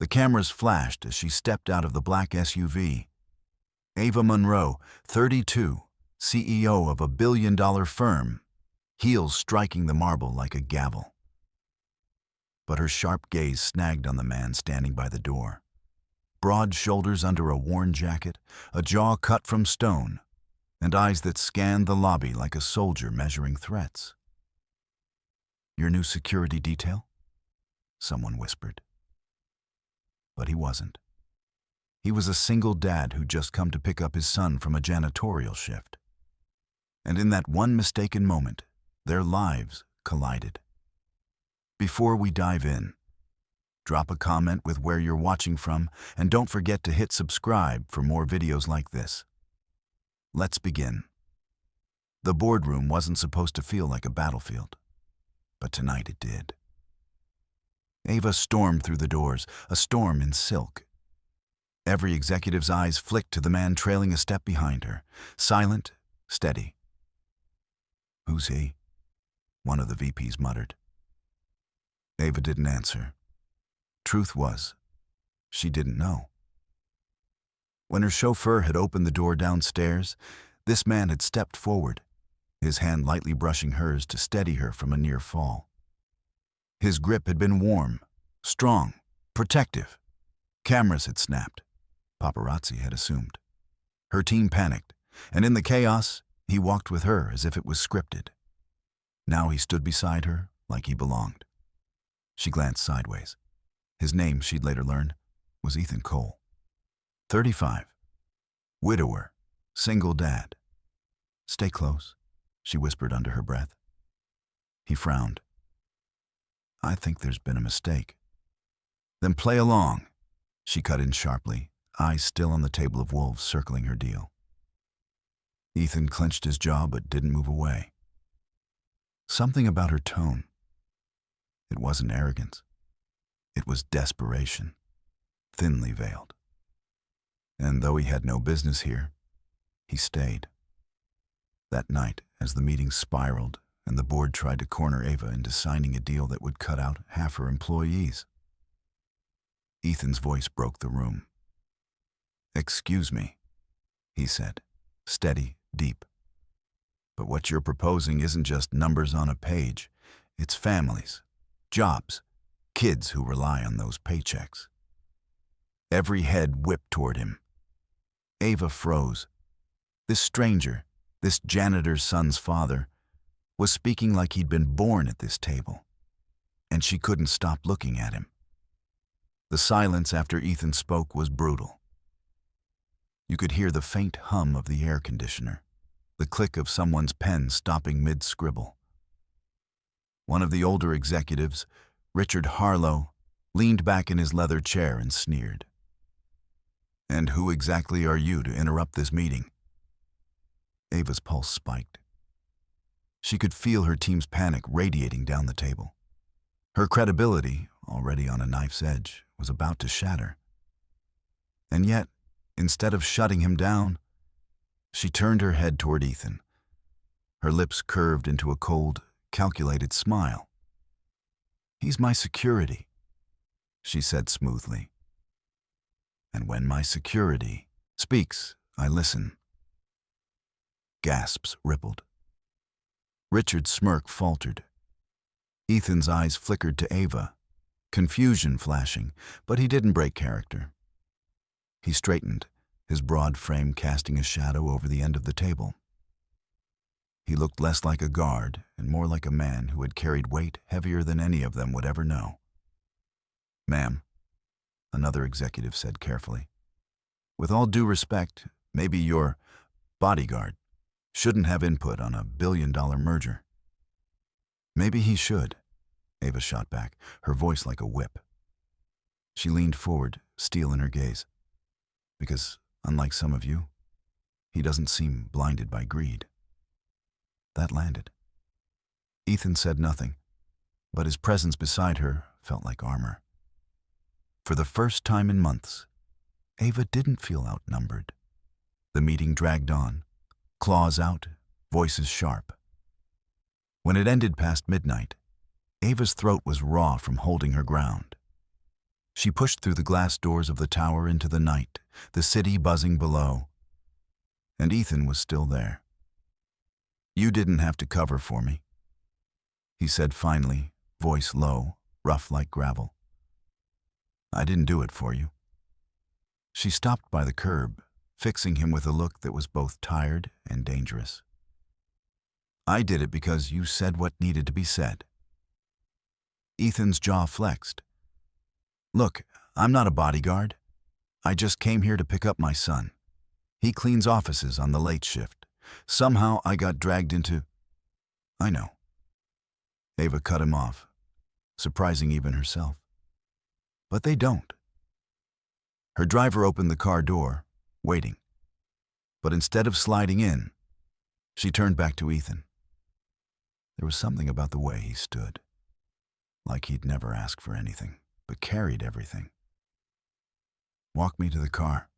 The cameras flashed as she stepped out of the black SUV. Ava Monroe, 32, CEO of a billion-dollar firm, heels striking the marble like a gavel. But her sharp gaze snagged on the man standing by the door. Broad shoulders under a worn jacket, a jaw cut from stone, and eyes that scanned the lobby like a soldier measuring threats. "Your new security detail?" someone whispered. But he wasn't. He was a single dad who'd just come to pick up his son from a janitorial shift. And in that one mistaken moment, their lives collided. Before we dive in, drop a comment with where you're watching from, and don't forget to hit subscribe for more videos like this. Let's begin. The boardroom wasn't supposed to feel like a battlefield, but tonight it did. Ava stormed through the doors, a storm in silk. Every executive's eyes flicked to the man trailing a step behind her, silent, steady. "Who's he?" one of the VPs muttered. Ava didn't answer. Truth was, she didn't know. When her chauffeur had opened the door downstairs, this man had stepped forward, his hand lightly brushing hers to steady her from a near fall. His grip had been warm, strong, protective. Cameras had snapped. Paparazzi had assumed. Her team panicked, and in the chaos, he walked with her as if it was scripted. Now he stood beside her like he belonged. She glanced sideways. His name, she'd later learn, was Ethan Cole. 35. Widower. Single dad. "Stay close," she whispered under her breath. He frowned. "I think there's been a mistake." "Then play along," she cut in sharply, eyes still on the table of wolves circling her deal. Ethan clenched his jaw but didn't move away. Something about her tone. It wasn't arrogance. It was desperation, thinly veiled. And though he had no business here, he stayed. That night, as the meeting spiraled and the board tried to corner Ava into signing a deal that would cut out half her employees, Ethan's voice broke the room. "Excuse me," he said, steady, deep. "But what you're proposing isn't just numbers on a page. It's families, jobs, kids who rely on those paychecks." Every head whipped toward him. Ava froze. This stranger, this janitor's son's father, was speaking like he'd been born at this table, and she couldn't stop looking at him. The silence after Ethan spoke was brutal. You could hear the faint hum of the air conditioner, the click of someone's pen stopping mid-scribble. One of the older executives, Richard Harlow, leaned back in his leather chair and sneered. "And who exactly are you to interrupt this meeting?" Ava's pulse spiked. She could feel her team's panic radiating down the table. Her credibility, already on a knife's edge, was about to shatter. And yet, instead of shutting him down, she turned her head toward Ethan. Her lips curved into a cold, calculated smile. "He's my security," she said smoothly. "And when my security speaks, I listen." Gasps rippled. Richard's smirk faltered. Ethan's eyes flickered to Ava, confusion flashing, but he didn't break character. He straightened, his broad frame casting a shadow over the end of the table. He looked less like a guard and more like a man who had carried weight heavier than any of them would ever know. "Ma'am," another executive said carefully, "with all due respect, maybe your bodyguard shouldn't have input on a billion-dollar merger." "Maybe he should," Ava shot back, her voice like a whip. She leaned forward, steel in her gaze. "Because, unlike some of you, he doesn't seem blinded by greed." That landed. Ethan said nothing, but his presence beside her felt like armor. For the first time in months, Ava didn't feel outnumbered. The meeting dragged on, claws out, voices sharp. When it ended past midnight, Ava's throat was raw from holding her ground. She pushed through the glass doors of the tower into the night, the city buzzing below. And Ethan was still there. "You didn't have to cover for me," he said finally, voice low, rough like gravel. "I didn't do it for you." She stopped by the curb, fixing him with a look that was both tired and dangerous. "I did it because you said what needed to be said." Ethan's jaw flexed. "Look, I'm not a bodyguard. I just came here to pick up my son. He cleans offices on the late shift. Somehow I got dragged into—" "I know." Ava cut him off, surprising even herself. But they don't. Her driver opened the car door, waiting. But instead of sliding in, she turned back to Ethan. There was something about the way he stood, like he'd never asked for anything, but carried everything. "Walk me to the car,"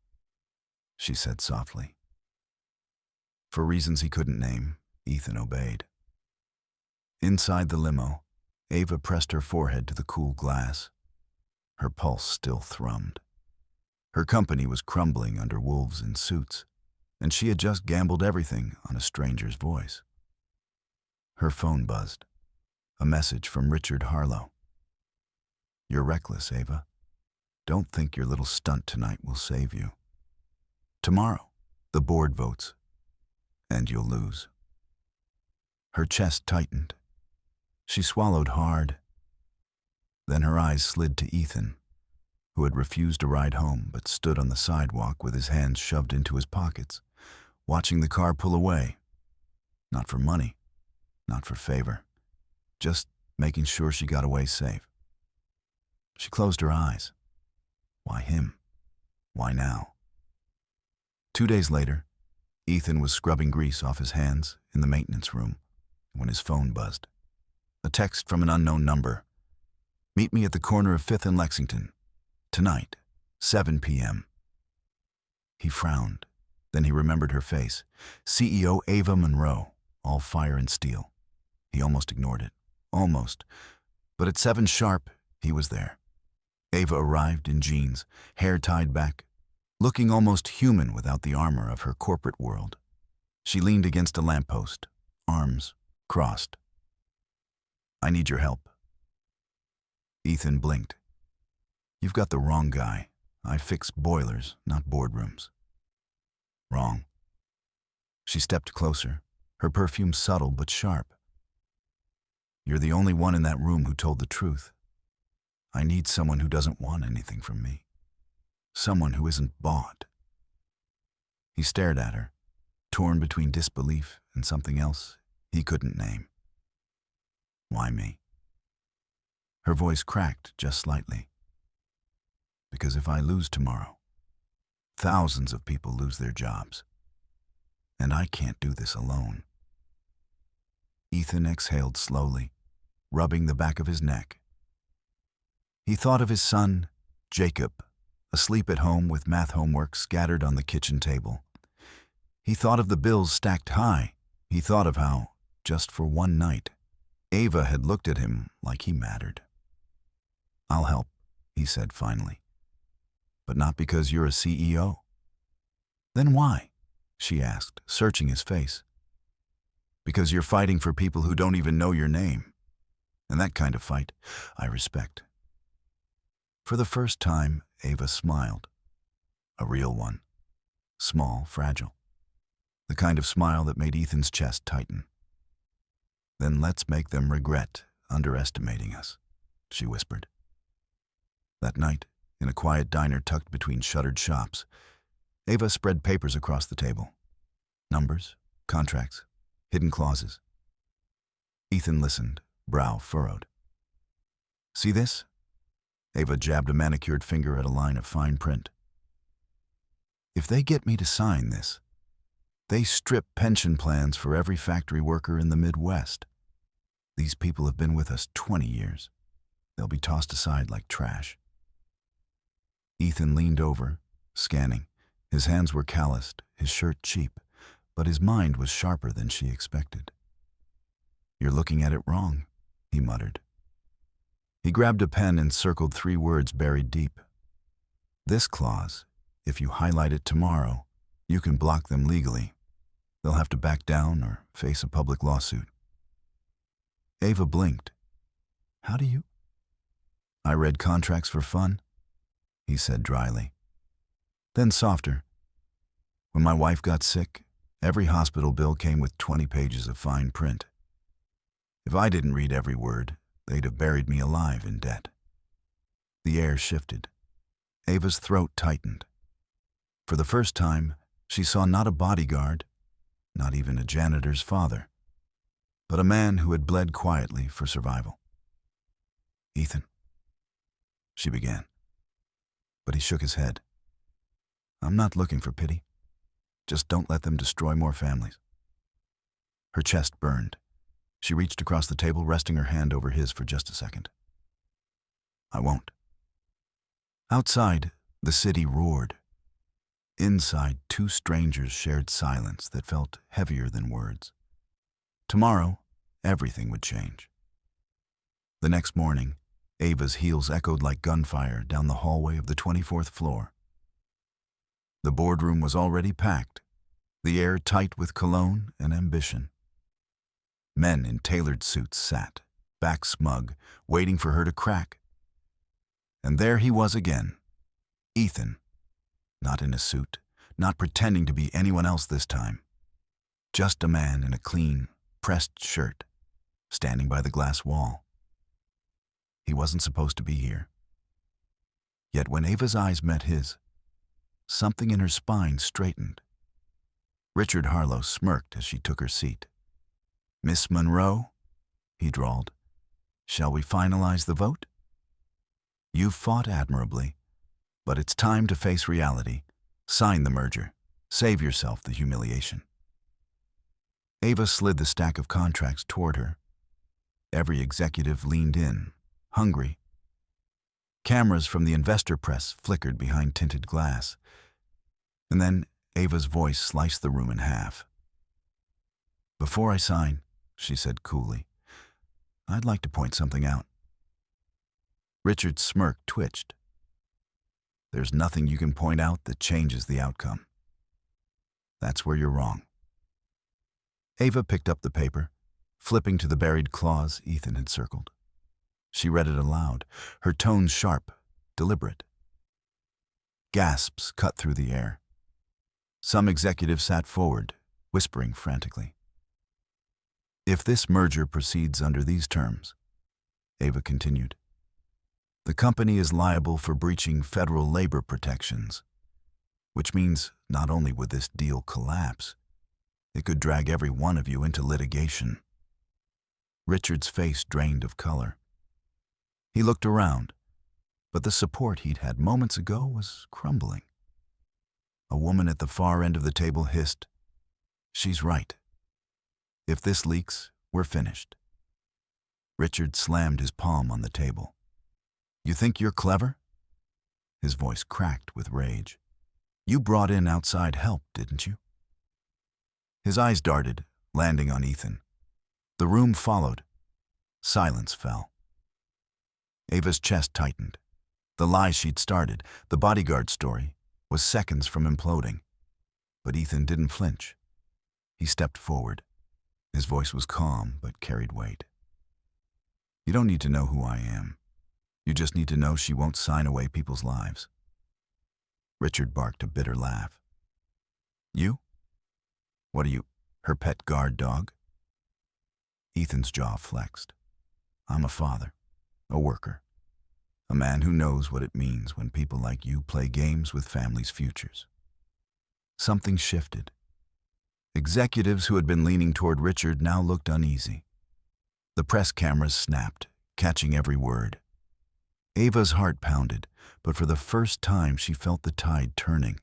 she said softly. For reasons he couldn't name, Ethan obeyed. Inside the limo, Ava pressed her forehead to the cool glass. Her pulse still thrummed. Her company was crumbling under wolves in suits, and she had just gambled everything on a stranger's voice. Her phone buzzed. A message from Richard Harlow. "You're reckless, Ava. Don't think your little stunt tonight will save you. Tomorrow, the board votes, and you'll lose." Her chest tightened. She swallowed hard. Then her eyes slid to Ethan, who had refused a ride home but stood on the sidewalk with his hands shoved into his pockets, watching the car pull away. Not for money, not for favor, just making sure she got away safe. She closed her eyes. Why him? Why now? 2 days later, Ethan was scrubbing grease off his hands in the maintenance room when his phone buzzed. A text from an unknown number. "Meet me at the corner of 5th and Lexington. Tonight, 7 p.m. He frowned. Then he remembered her face. CEO Ava Monroe, all fire and steel. He almost ignored it. Almost. But at 7 sharp, he was there. Ava arrived in jeans, hair tied back, looking almost human without the armor of her corporate world. She leaned against a lamppost, arms crossed. "I need your help." Ethan blinked. "You've got the wrong guy. I fix boilers, not boardrooms." "Wrong." She stepped closer, her perfume subtle but sharp. "You're the only one in that room who told the truth. I need someone who doesn't want anything from me. Someone who isn't bought." He stared at her, torn between disbelief and something else he couldn't name. "Why me?" Her voice cracked just slightly. "Because if I lose tomorrow, thousands of people lose their jobs. And I can't do this alone." Ethan exhaled slowly, rubbing the back of his neck. He thought of his son, Jacob, asleep at home with math homework scattered on the kitchen table. He thought of the bills stacked high. He thought of how, just for one night, Ava had looked at him like he mattered. "I'll help," he said finally. "But not because you're a CEO." "Then why?" she asked, searching his face. "Because you're fighting for people who don't even know your name. And that kind of fight, I respect." For the first time, Ava smiled. A real one. Small, fragile. The kind of smile that made Ethan's chest tighten. "Then let's make them regret underestimating us," she whispered. That night, in a quiet diner tucked between shuttered shops, Ava spread papers across the table. Numbers, contracts, hidden clauses. Ethan listened, brow furrowed. "See this?" Ava jabbed a manicured finger at a line of fine print. "If they get me to sign this, they strip pension plans for every factory worker in the Midwest. These people have been with us 20 years. They'll be tossed aside like trash." Ethan leaned over, scanning. His hands were calloused, his shirt cheap, but his mind was sharper than she expected. "You're looking at it wrong," he muttered. He grabbed a pen and circled 3 words buried deep. This clause, if you highlight it tomorrow, you can block them legally. They'll have to back down or face a public lawsuit. Ava blinked. How do you? I read contracts for fun, he said dryly. Then softer. When my wife got sick, every hospital bill came with 20 pages of fine print. If I didn't read every word, they'd have buried me alive in debt. The air shifted. Ava's throat tightened. For the first time, she saw not a bodyguard, not even a janitor's father, but a man who had bled quietly for survival. Ethan, she began, but he shook his head. I'm not looking for pity. Just don't let them destroy more families. Her chest burned. She reached across the table, resting her hand over his for just a second. I won't. Outside, the city roared. Inside, 2 strangers shared silence that felt heavier than words. Tomorrow, everything would change. The next morning, Ava's heels echoed like gunfire down the hallway of the 24th floor. The boardroom was already packed, the air tight with cologne and ambition. Men in tailored suits sat, back smug, waiting for her to crack. And there he was again, Ethan, not in a suit, not pretending to be anyone else this time. Just a man in a clean, pressed shirt, standing by the glass wall. He wasn't supposed to be here. Yet when Ava's eyes met his, something in her spine straightened. Richard Harlow smirked as she took her seat. Miss Monroe, he drawled, shall we finalize the vote? You've fought admirably, but it's time to face reality. Sign the merger. Save yourself the humiliation. Ava slid the stack of contracts toward her. Every executive leaned in, hungry. Cameras from the investor press flickered behind tinted glass. And then Ava's voice sliced the room in half. Before I sign, she said coolly, I'd like to point something out. Richard's smirk twitched. There's nothing you can point out that changes the outcome. That's where you're wrong. Ava picked up the paper, flipping to the buried clause Ethan had circled. She read it aloud, her tones sharp, deliberate. Gasps cut through the air. Some executives sat forward, whispering frantically. If this merger proceeds under these terms, Ava continued, the company is liable for breaching federal labor protections, which means not only would this deal collapse, it could drag every one of you into litigation. Richard's face drained of color. He looked around, but the support he'd had moments ago was crumbling. A woman at the far end of the table hissed, She's right. If this leaks, we're finished. Richard slammed his palm on the table. You think you're clever? His voice cracked with rage. You brought in outside help, didn't you? His eyes darted, landing on Ethan. The room followed. Silence fell. Ava's chest tightened. The lie she'd started, the bodyguard story, was seconds from imploding. But Ethan didn't flinch. He stepped forward. His voice was calm, but carried weight. You don't need to know who I am. You just need to know she won't sign away people's lives. Richard barked a bitter laugh. You? What are you, her pet guard dog? Ethan's jaw flexed. I'm a father, a worker, a man who knows what it means when people like you play games with families' futures. Something shifted. Executives who had been leaning toward Richard now looked uneasy. The press cameras snapped, catching every word. Ava's heart pounded, but for the first time she felt the tide turning.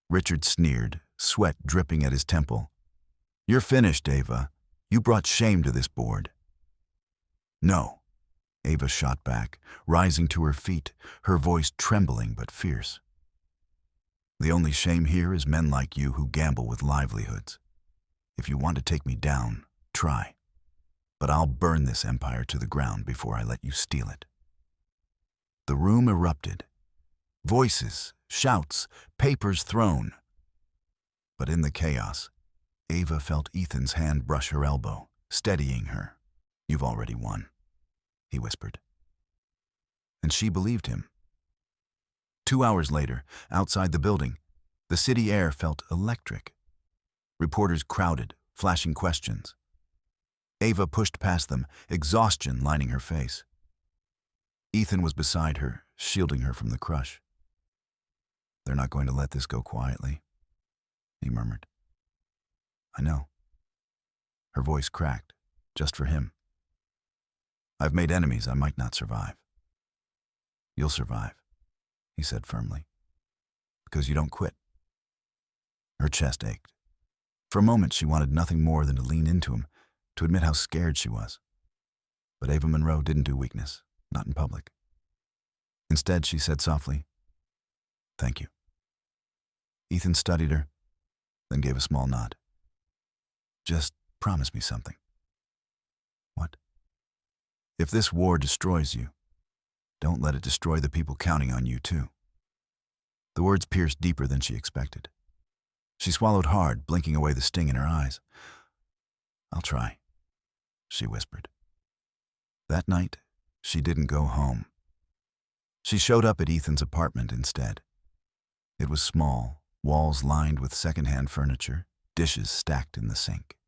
Richard sneered, sweat dripping at his temple. You're finished, Ava. You brought shame to this board. No, Ava shot back, rising to her feet, her voice trembling but fierce. The only shame here is men like you who gamble with livelihoods. If you want to take me down, try. but I'll burn this empire to the ground before I let you steal it." The room erupted. Voices, shouts, papers thrown. But in the chaos, Ava felt Ethan's hand brush her elbow, steadying her. "You've already won," he whispered. And she believed him. 2 hours later, outside the building, the city air felt electric. Reporters crowded, flashing questions. Ava pushed past them, exhaustion lining her face. Ethan was beside her, shielding her from the crush. "They're not going to let this go quietly," he murmured. "I know." Her voice cracked, just for him. "I've made enemies I might not survive." "You'll survive," he said firmly, "because you don't quit." Her chest ached. For a moment, she wanted nothing more than to lean into him, to admit how scared she was. But Ava Monroe didn't do weakness, not in public. Instead, she said softly, "Thank you." Ethan studied her, then gave a small nod. "Just promise me something." "What?" "If this war destroys you, don't let it destroy the people counting on you, too." The words pierced deeper than she expected. She swallowed hard, blinking away the sting in her eyes. "I'll try," she whispered. That night, she didn't go home. She showed up at Ethan's apartment instead. It was small, walls lined with secondhand furniture, dishes stacked in the sink.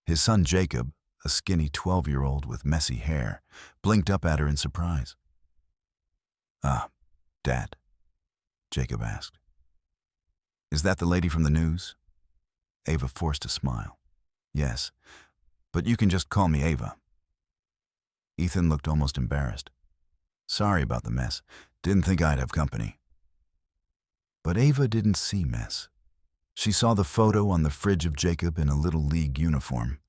His son Jacob, a skinny 12-year-old with messy hair, blinked up at her in surprise. "Ah, Dad," Jacob asked. "Is that the lady from the news?" Ava forced a smile. "Yes, but you can just call me Ava." Ethan looked almost embarrassed. "Sorry about the mess. Didn't think I'd have company." But Ava didn't see mess. She saw the photo on the fridge of Jacob in a Little League uniform.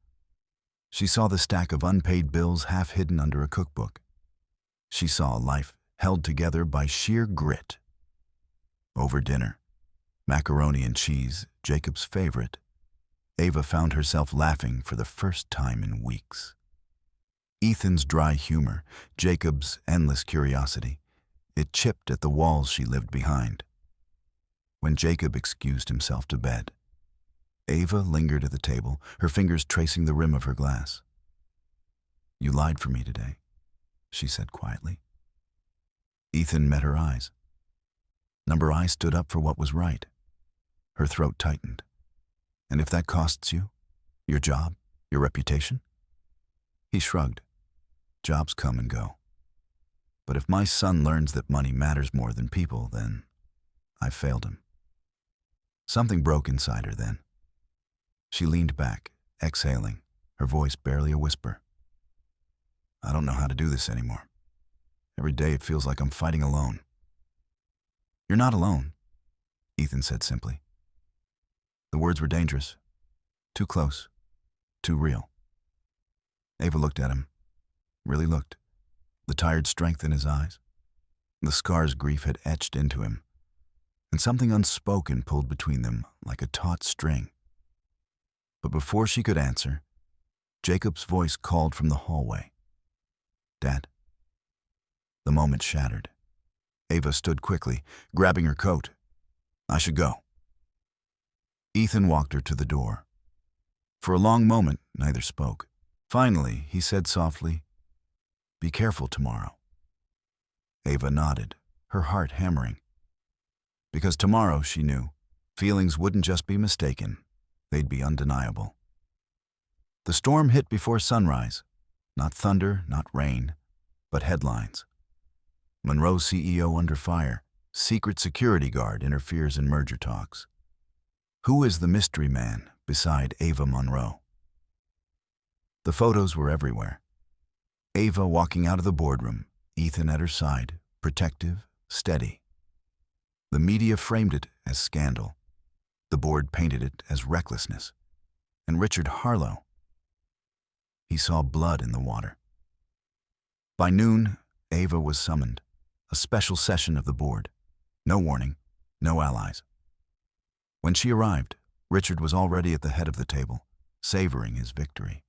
She saw the stack of unpaid bills half hidden under a cookbook. She saw a life held together by sheer grit. Over dinner, macaroni and cheese, Jacob's favorite, Ava found herself laughing for the first time in weeks. Ethan's dry humor, Jacob's endless curiosity, it chipped at the walls she lived behind. When Jacob excused himself to bed, Ava lingered at the table, her fingers tracing the rim of her glass. "You lied for me today," she said quietly. Ethan met her eyes. Number I stood up for what was right. Her throat tightened. "And if that costs you? Your job? Your reputation?" He shrugged. "Jobs come and go. But if my son learns that money matters more than people, then I failed him." Something broke inside her then. She leaned back, exhaling, her voice barely a whisper. "I don't know how to do this anymore. Every day it feels like I'm fighting alone." "You're not alone," Ethan said simply. The words were dangerous. Too close. Too real. Ava looked at him. Really looked. The tired strength in his eyes. The scars grief had etched into him. And something unspoken pulled between them like a taut string. But before she could answer, Jacob's voice called from the hallway. "Dad." The moment shattered. Ava stood quickly, grabbing her coat. "I should go." Ethan walked her to the door. For a long moment, neither spoke. Finally, he said softly, "Be careful tomorrow." Ava nodded, her heart hammering. Because tomorrow, she knew, feelings wouldn't just be mistaken, they'd be undeniable. The storm hit before sunrise. Not thunder, not rain, but headlines. Monroe CEO under fire. Secret security guard interferes in merger talks. Who is the mystery man beside Ava Monroe? The photos were everywhere. Ava walking out of the boardroom, Ethan at her side, protective, steady. The media framed it as scandal. The board painted it as recklessness. And Richard Harlow, he saw blood in the water. By noon, Ava was summoned. A special session of the board. No warning, no allies. When she arrived, Richard was already at the head of the table, savoring his victory.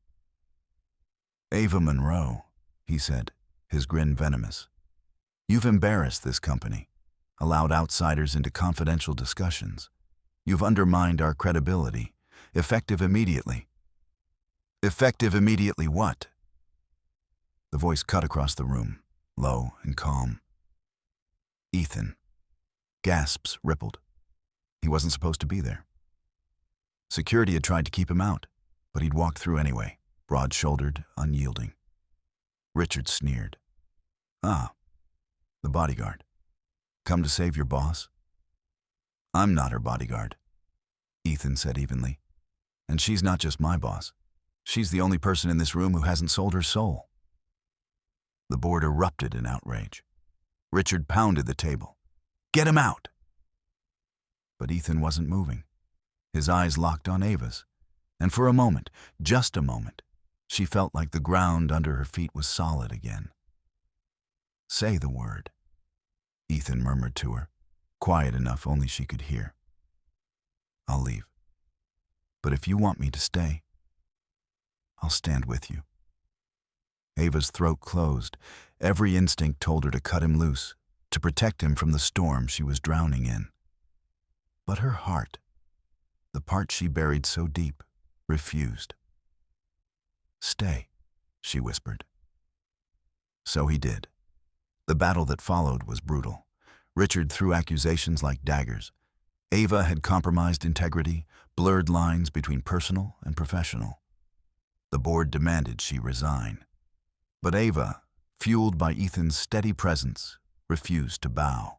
"Ava Monroe," he said, his grin venomous. "You've embarrassed this company, allowed outsiders into confidential discussions. You've undermined our credibility. Effective immediately." "Effective immediately what?" The voice cut across the room, low and calm. "Ethan." Gasps rippled. He wasn't supposed to be there. Security had tried to keep him out, but he'd walked through anyway, broad-shouldered, unyielding. Richard sneered. "Ah, the bodyguard. Come to save your boss?" "I'm not her bodyguard," Ethan said evenly. "And she's not just my boss. She's the only person in this room who hasn't sold her soul." The board erupted in outrage. Richard pounded the table. "Get him out!" But Ethan wasn't moving. His eyes locked on Ava's, and for a moment, just a moment, she felt like the ground under her feet was solid again. "Say the word," Ethan murmured to her, quiet enough only she could hear. "I'll leave. But if you want me to stay, I'll stand with you." Ava's throat closed. Every instinct told her to cut him loose, to protect him from the storm she was drowning in. But her heart, the part she buried so deep, refused. "Stay," she whispered. So he did. The battle that followed was brutal. Richard threw accusations like daggers. Ava had compromised integrity, blurred lines between personal and professional. The board demanded she resign. But Ava, fueled by Ethan's steady presence, refused to bow.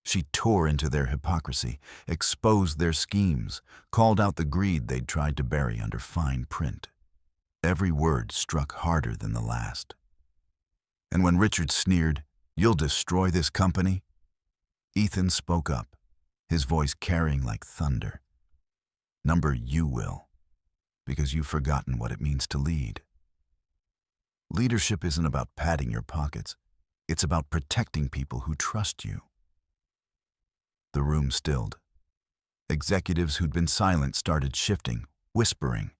She tore into their hypocrisy, exposed their schemes, called out the greed they'd tried to bury under fine print. Every word struck harder than the last. And when Richard sneered, "You'll destroy this company," Ethan spoke up, his voice carrying like thunder. "Number you will, because you've forgotten what it means to lead. Leadership isn't about padding your pockets. It's about protecting people who trust you." The room stilled. Executives who'd been silent started shifting, whispering.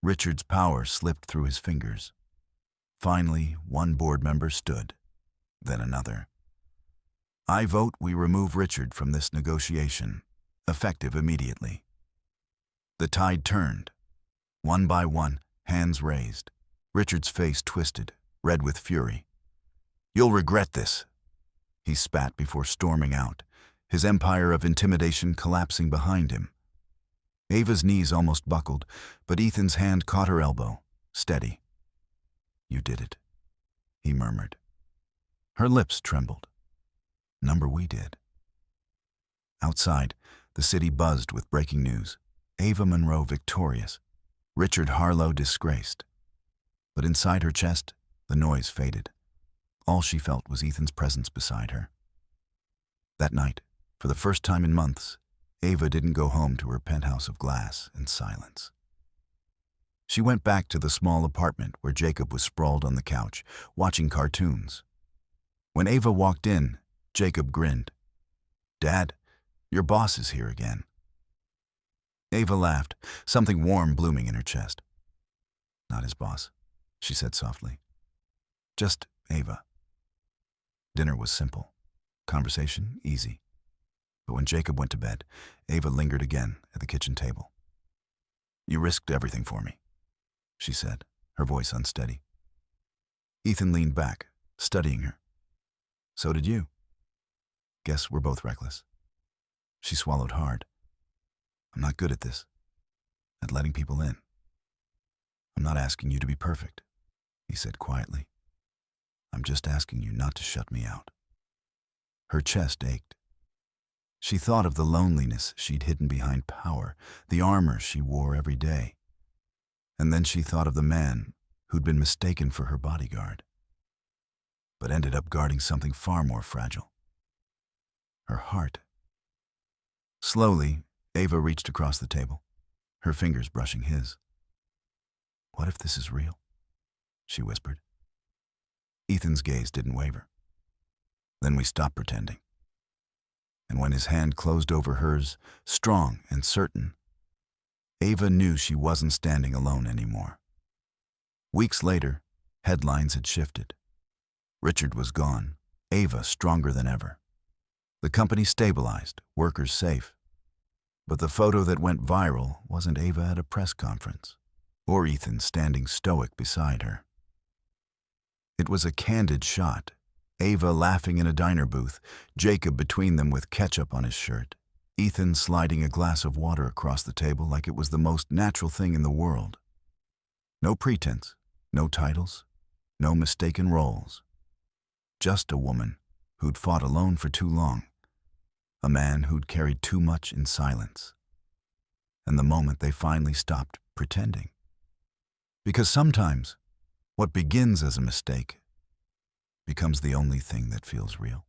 Richard's power slipped through his fingers. Finally, one board member stood, then another. "I vote we remove Richard from this negotiation, effective immediately." The tide turned. One by one, hands raised. Richard's face twisted, red with fury. "You'll regret this," he spat before storming out, his empire of intimidation collapsing behind him. Ava's knees almost buckled, but Ethan's hand caught her elbow, steady. "You did it," he murmured. Her lips trembled. "Number we did." Outside, the city buzzed with breaking news. Ava Monroe victorious, Richard Harlow disgraced. But inside her chest, the noise faded. All she felt was Ethan's presence beside her. That night, for the first time in months, Ava didn't go home to her penthouse of glass in silence. She went back to the small apartment where Jacob was sprawled on the couch, watching cartoons. When Ava walked in, Jacob grinned. "Dad, your boss is here again." Ava laughed, something warm blooming in her chest. "Not his boss," she said softly. "Just Ava." Dinner was simple, conversation easy. But when Jacob went to bed, Ava lingered again at the kitchen table. "You risked everything for me," she said, her voice unsteady. Ethan leaned back, studying her. "So did you. Guess we're both reckless." She swallowed hard. "I'm not good at this, at letting people in." "I'm not asking you to be perfect," he said quietly. "I'm just asking you not to shut me out." Her chest ached. She thought of the loneliness she'd hidden behind power, the armor she wore every day. And then she thought of the man who'd been mistaken for her bodyguard, but ended up guarding something far more fragile. Her heart. Slowly, Ava reached across the table, her fingers brushing his. "What if this is real?" she whispered. Ethan's gaze didn't waver. Then we stopped pretending. And when his hand closed over hers, strong and certain, Ava knew she wasn't standing alone anymore. Weeks later, headlines had shifted. Richard was gone, Ava stronger than ever. The company stabilized, workers safe. But the photo that went viral wasn't Ava at a press conference, or Ethan standing stoic beside her. It was a candid shot, Ava laughing in a diner booth, Jacob between them with ketchup on his shirt, Ethan sliding a glass of water across the table like it was the most natural thing in the world. No pretense, no titles, no mistaken roles. Just a woman who'd fought alone for too long, a man who'd carried too much in silence. And the moment they finally stopped pretending. Because sometimes, what begins as a mistake becomes the only thing that feels real.